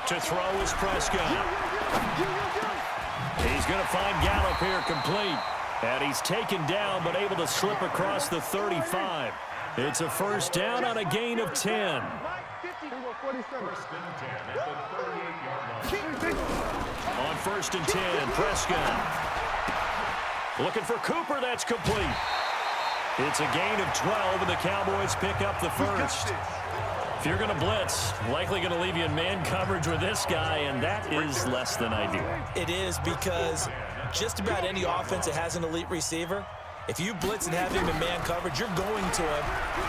To throw is Prescott. He's going to find Gallup here complete. And he's taken down but able to slip across the 35. It's a first down on a gain of 10. On first and 10, Prescott. Looking for Cooper, that's complete. It's a gain of 12, and the Cowboys pick up the first. If you're going to blitz, likely going to leave you in man coverage with this guy, and that is less than ideal. It is, because just about any offense that has an elite receiver, if you blitz and have him in man coverage, you're going to him,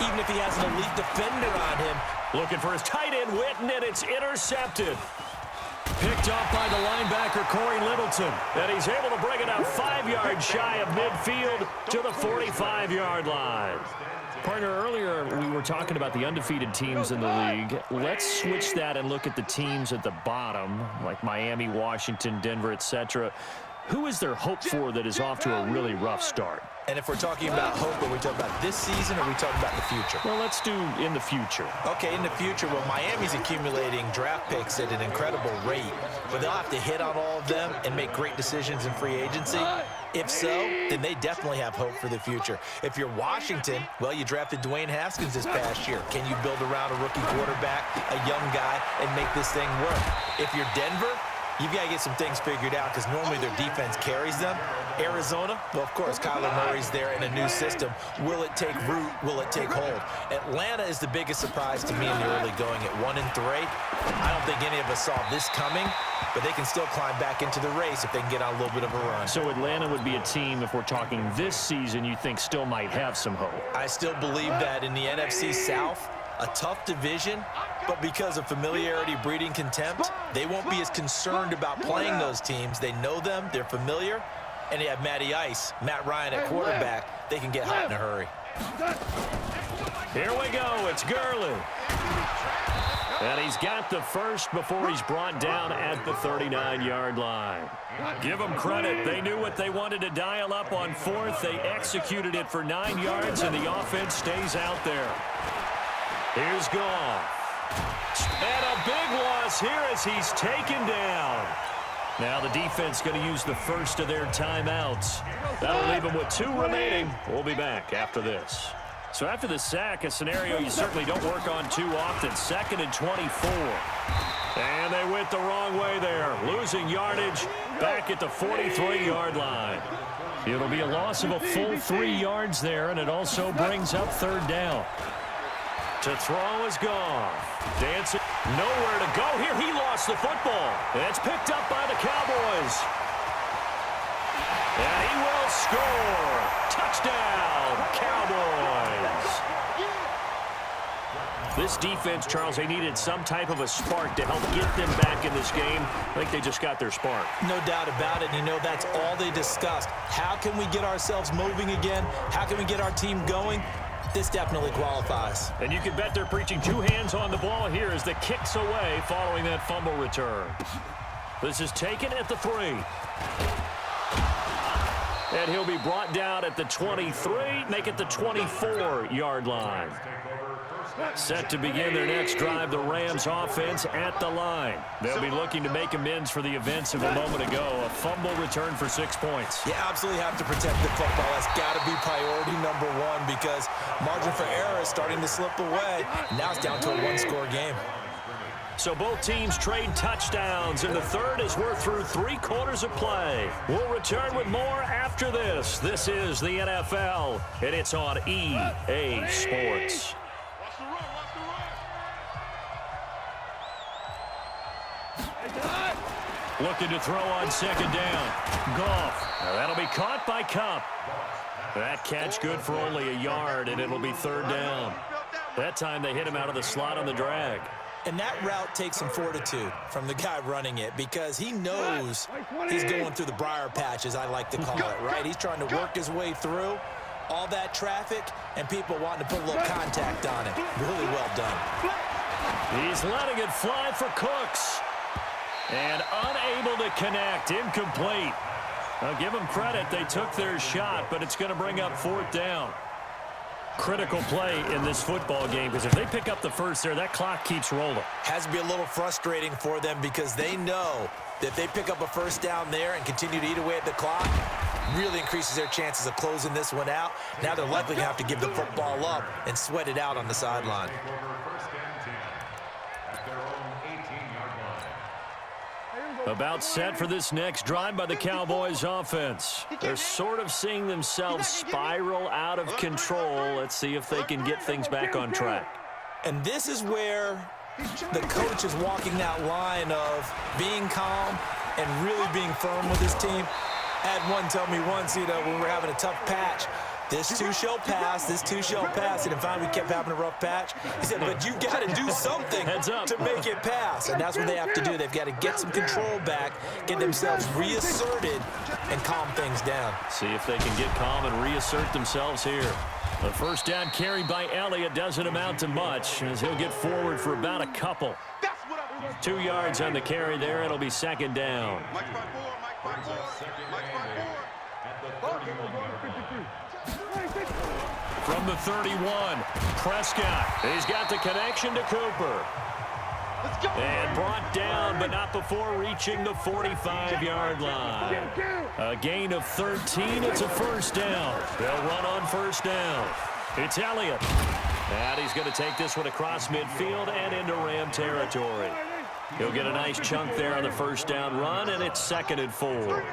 even if he has an elite defender on him. Looking for his tight end, Witten, and it's intercepted. Picked up by the linebacker, Corey Littleton. And he's able to bring it out 5 yards shy of midfield to the 45-yard line. Partner, earlier we were talking about the undefeated teams in the league. Let's switch that and look at the teams at the bottom, like Miami, Washington, Denver, etc. Who is there hope for that is off to a really rough start? And if we're talking about hope, are we talking about this season or are we talking about the future? Well, let's do in the future. Okay, in the future, well, Miami's accumulating draft picks at an incredible rate, but they'll have to hit on all of them and make great decisions in free agency. If so, then they definitely have hope for the future. If you're Washington, well, you drafted Dwayne Haskins this past year. Can you build around a rookie quarterback, a young guy, and make this thing work? If you're Denver, you've got to get some things figured out because normally their defense carries them. Arizona, well, of course, Kyler Murray's there in a new system. Will it take root? Will it take hold? Atlanta is the biggest surprise to me in the early going at 1-3. I don't think any of us saw this coming, but they can still climb back into the race if they can get on a little bit of a run. So Atlanta would be a team, if we're talking this season, you think still might have some hope? I still believe that in the NFC South, a tough division, but because of familiarity breeding contempt, they won't be as concerned about playing those teams. They know them, they're familiar, and they have Matty Ice, Matt Ryan at quarterback. They can get hot in a hurry. Here we go, it's Gurley. And he's got the first before he's brought down at the 39-yard line. Give them credit. They knew what they wanted to dial up on fourth. They executed it for 9 yards, and the offense stays out there. Here's Goff. And a big loss here as he's taken down. Now the defense going to use the first of their timeouts. That'll leave them with 2 remaining. We'll be back after this. So after the sack, a scenario you certainly don't work on too often. 2nd and 24. And they went the wrong way there. Losing yardage back at the 43-yard line. It'll be a loss of a full 3 yards there, and it also brings up 3rd down. To throw is Goff. Dancing. Nowhere to go here. He lost the football. And it's picked up by the Cowboys. And he will score. Touchdown, Cowboys. This defense, Charles, they needed some type of a spark to help get them back in this game. I think they just got their spark. No doubt about it. You know, that's all they discussed. How can we get ourselves moving again? How can we get our team going? This definitely qualifies. And you can bet they're preaching 2 hands on the ball here as the kick's away following that fumble return. This is taken at the 3. And he'll be brought down at the 23, make it the 24-yard line. Set to begin their next drive, the Rams offense at the line. They'll be looking to make amends for the events of a moment ago. A fumble return for 6 points. You absolutely have to protect the football. That's got to be priority number 1 because margin for error is starting to slip away. Now it's down to a 1-score game. So both teams trade touchdowns in the third as we're through 3 quarters of play. We'll return with more after this. This is the NFL, and it's on EA Sports. Looking to throw on 2nd down. Goff. That'll be caught by Kupp. That catch good for only a yard, and it'll be 3rd down. That time they hit him out of the slot on the drag. And that route takes some fortitude from the guy running it because he knows he's going through the briar patch, as I like to call it, right? He's trying to work his way through all that traffic and people wanting to put a little contact on it. Really well done. He's letting it fly for Cooks. And unable to connect. Incomplete. I'll give them credit. They took their shot, but it's going to bring up 4th down. Critical play in this football game, because if they pick up the first there, that clock keeps rolling. Has to be a little frustrating for them because they know that if they pick up a first down there and continue to eat away at the clock, really increases their chances of closing this one out. Now they're likely to have to give the football up and sweat it out on the sideline. About set for this next drive by the Cowboys offense. They're sort of seeing themselves spiral out of control. Let's see if they can get things back on track. And this is where the coach is walking that line of being calm and really being firm with his team. I had one tell me once, when we were having a tough patch, this too shall pass, this too shall pass. And finally we kept having a rough patch. He said, but you got to do something to make it pass. And that's what they have to do. They've got to get some control back, get themselves reasserted, and calm things down. See if they can get calm and reassert themselves here. The first down carry by Elliott doesn't amount to much, as he'll get forward for about a couple. 2 yards on the carry there. It'll be second down. From the 31, Prescott. He's got the connection to Cooper. And brought down, but not before reaching the 45-yard line. A gain of 13. It's a first down. They'll run on first down. It's Elliott. And he's going to take this one across midfield and into Ram territory. He'll get a nice chunk there on the first down run, and it's 2nd and 4.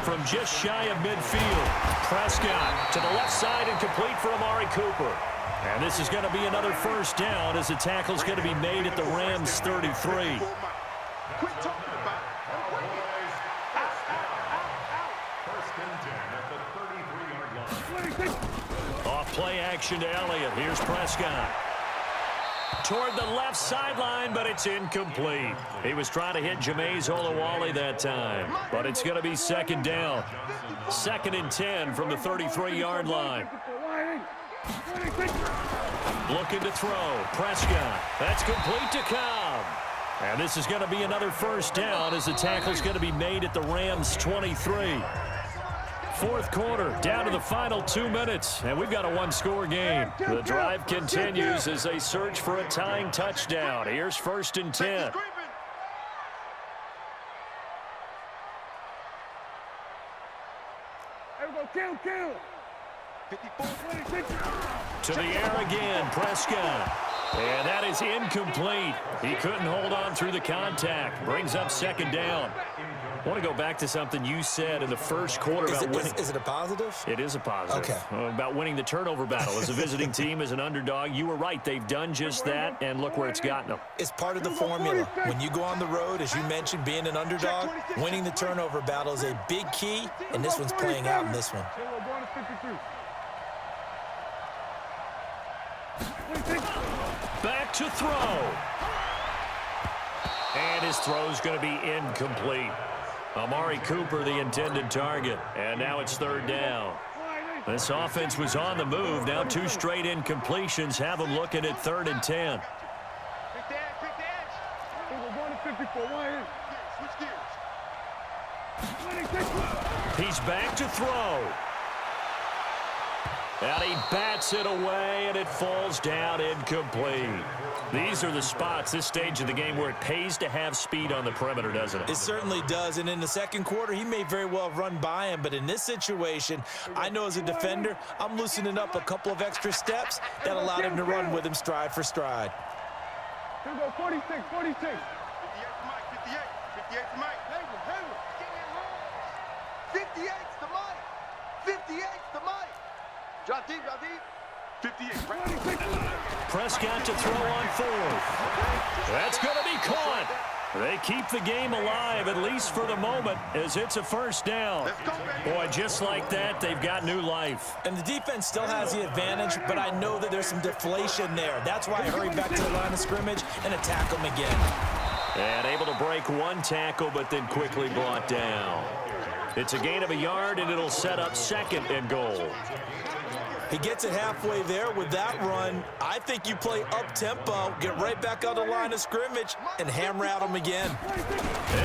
From just shy of midfield, Prescott to the left side and complete for Amari Cooper. And this is going to be another first down as the tackle's going to be made at the Rams' 33. Off play action to Elliott. Here's Prescott. Toward the left sideline, but it's incomplete. He was trying to hit Jameis Olawale that time, but it's going to be second down. 2nd and 10 from the 33-yard line. Looking to throw. Prescott. That's complete to Cobb. And this is going to be another first down as the tackle's going to be made at the Rams' 23. Fourth quarter, down to the final 2 minutes, and we've got a one-score game. The drive continues as they search for a tying touchdown. Here's 1st and 10. To the air again, Prescott. And that is incomplete. He couldn't hold on through the contact. Brings up second down. I want to go back to something you said in the first quarter about winning. Is it a positive? It is a positive. Okay. About winning the turnover battle as a visiting team, as an underdog. You were right. They've done just that, and look where it's gotten them. It's part of the formula. When you go on the road, as you mentioned, being an underdog, winning the turnover battle is a big key, and this one's playing out in this one. Back to throw. And his throw's going to be incomplete. Amari Cooper, the intended target. And now it's 3rd down. This offense was on the move. Now 2 straight incompletions have them looking at 3rd and 10. He's back to throw. And he bats it away, and it falls down incomplete. These are the spots, this stage of the game, where it pays to have speed on the perimeter, doesn't it? It certainly does, and in the second quarter, he may very well have run by him, but in this situation, I know as a defender, I'm loosening up a couple of extra steps that allowed him to run with him stride for stride. 46, 46. 58 to Mike. 58 to Mike. Drop deep, drop deep. 58. Prescott to throw on 4th. That's going to be caught. They keep the game alive, at least for the moment, as it's a first down. Boy, just like that, they've got new life. And the defense still has the advantage, but I know that there's some deflation there. That's why I hurry back to the line of scrimmage and attack them again. And able to break 1 tackle, but then quickly brought down. It's a gain of a yard, and it'll set up 2nd and goal. He gets it halfway there with that run. I think you play up-tempo, get right back on the line of scrimmage, and hammer at him again.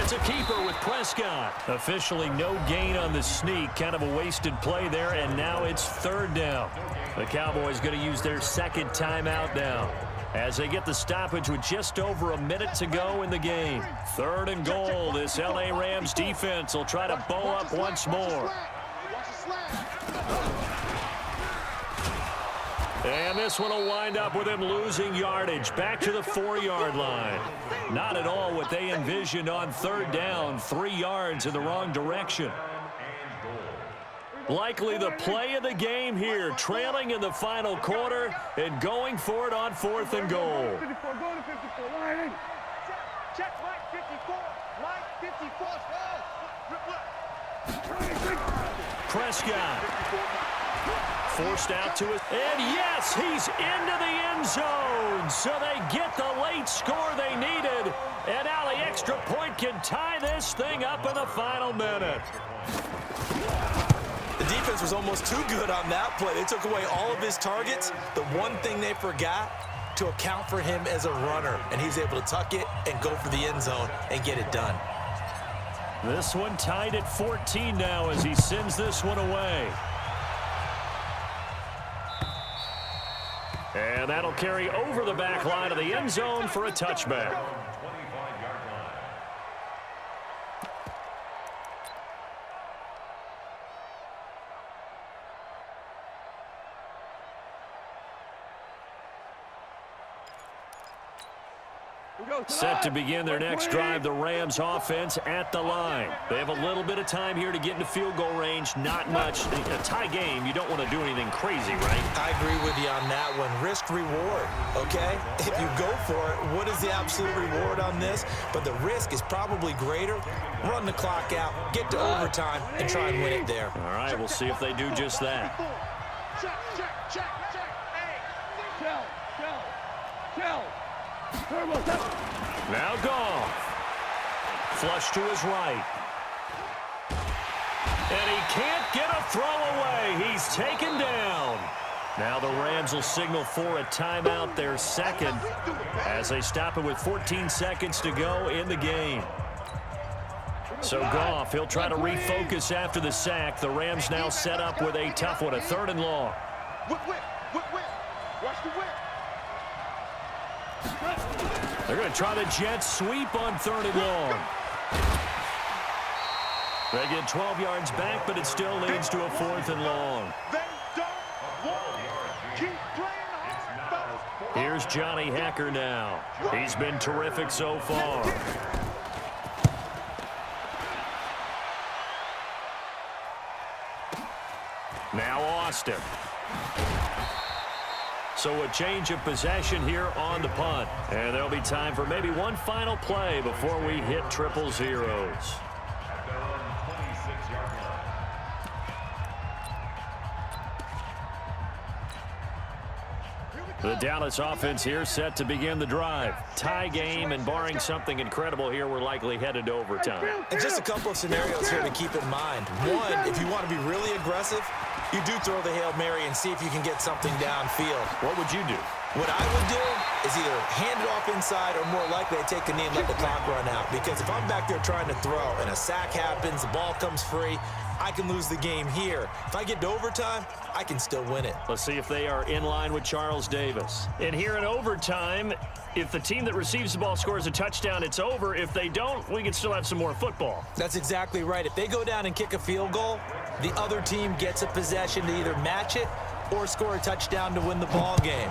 It's a keeper with Prescott. Officially no gain on the sneak. Kind of a wasted play there, and now it's third down. The Cowboys going to use their second timeout now, as they get the stoppage with just over a minute to go in the game. Third and goal. This L.A. Rams defense will try to bow up once more. And this one will wind up with him losing yardage back to the 4-yard line. Not at all what they envisioned on third down. 3 yards in the wrong direction. Likely the play of the game here, trailing in the final quarter and going for it on 4th and goal. Check, Mike 54. Mike 54. Prescott forced out to it. And yes, he's into the end zone. So they get the late score they needed. And now the extra point can tie this thing up in the final minute. The defense was almost too good on that play. They took away all of his targets. The one thing they forgot, to account for him as a runner. And he's able to tuck it and go for the end zone and get it done. This one tied at 14 now as he sends this one away. And that'll carry over the back line of the end zone for a touchback. Set to begin their next drive, the Rams offense at the line. They have a little bit of time here to get into field goal range. Not much. A tie game, you don't want to do anything crazy, right? I agree with you on that one. Risk reward, okay? If you go for it, what is the absolute reward on this? But the risk is probably greater. Run the clock out, get to overtime, and try and win it there. All right, we'll see if they do just that. Check. Hey. Tell. Now Goff. Flush to his right. And he can't get a throw away. He's taken down. Now the Rams will signal for a timeout, their second, as they stop it with 14 seconds to go in the game. So Goff, he'll try to refocus after the sack. The Rams now set up with a tough one, a 3rd and long. Whip. Watch the whip. They're going to try the jet sweep on 3rd and long. They get 12 yards back, but it still leads to a 4th and long. Here's Johnny Hacker now. He's been terrific so far. Now Austin. So a change of possession here on the punt. And there'll be time for maybe one final play before we hit triple zeros. The Dallas offense here set to begin the drive. Tie game, and barring something incredible here, we're likely headed to overtime. And just a couple of scenarios here to keep in mind. One, if you want to be really aggressive, you do throw the Hail Mary and see if you can get something downfield. What would you do? What I would do is either hand it off inside or more likely I take a knee and let the clock run out. Because if I'm back there trying to throw and a sack happens, the ball comes free, I can lose the game here. If I get to overtime, I can still win it. Let's see if they are in line with Charles Davis. And here in overtime, if the team that receives the ball scores a touchdown, it's over. If they don't, we can still have some more football. That's exactly right. If they go down and kick a field goal, the other team gets a possession to either match it or score a touchdown to win the ball game.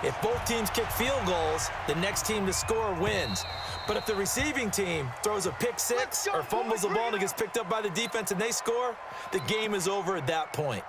If both teams kick field goals, the next team to score wins. But if the receiving team throws a pick six or fumbles the ball and it gets picked up by the defense and they score, the game is over at that point.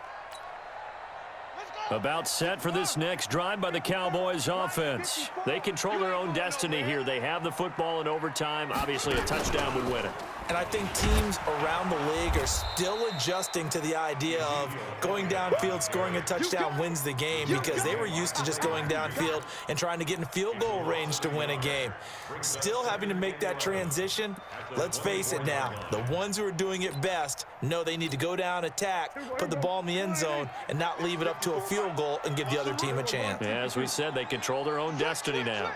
About set for this next drive by the Cowboys offense. They control their own destiny here. They have the football in overtime. Obviously, a touchdown would win it. And I think teams around the league are still adjusting to the idea of going downfield, scoring a touchdown wins the game, because they were used to just going downfield and trying to get in field goal range to win a game. Still having to make that transition. Let's face it now, the ones who are doing it best know they need to go down, attack, put the ball in the end zone, and not leave it up to a field goal and give the other team a chance. Yeah, as we said, they control their own destiny now.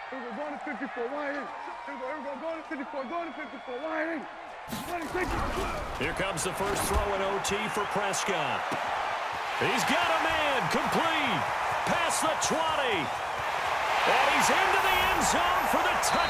Here we go, going to 54, line in. Here we go, going to 54, going to 54, line in. 26. Here comes the first throw in OT for Prescott. He's got a man, complete, past the 20. And he's into the end zone for the touchdown.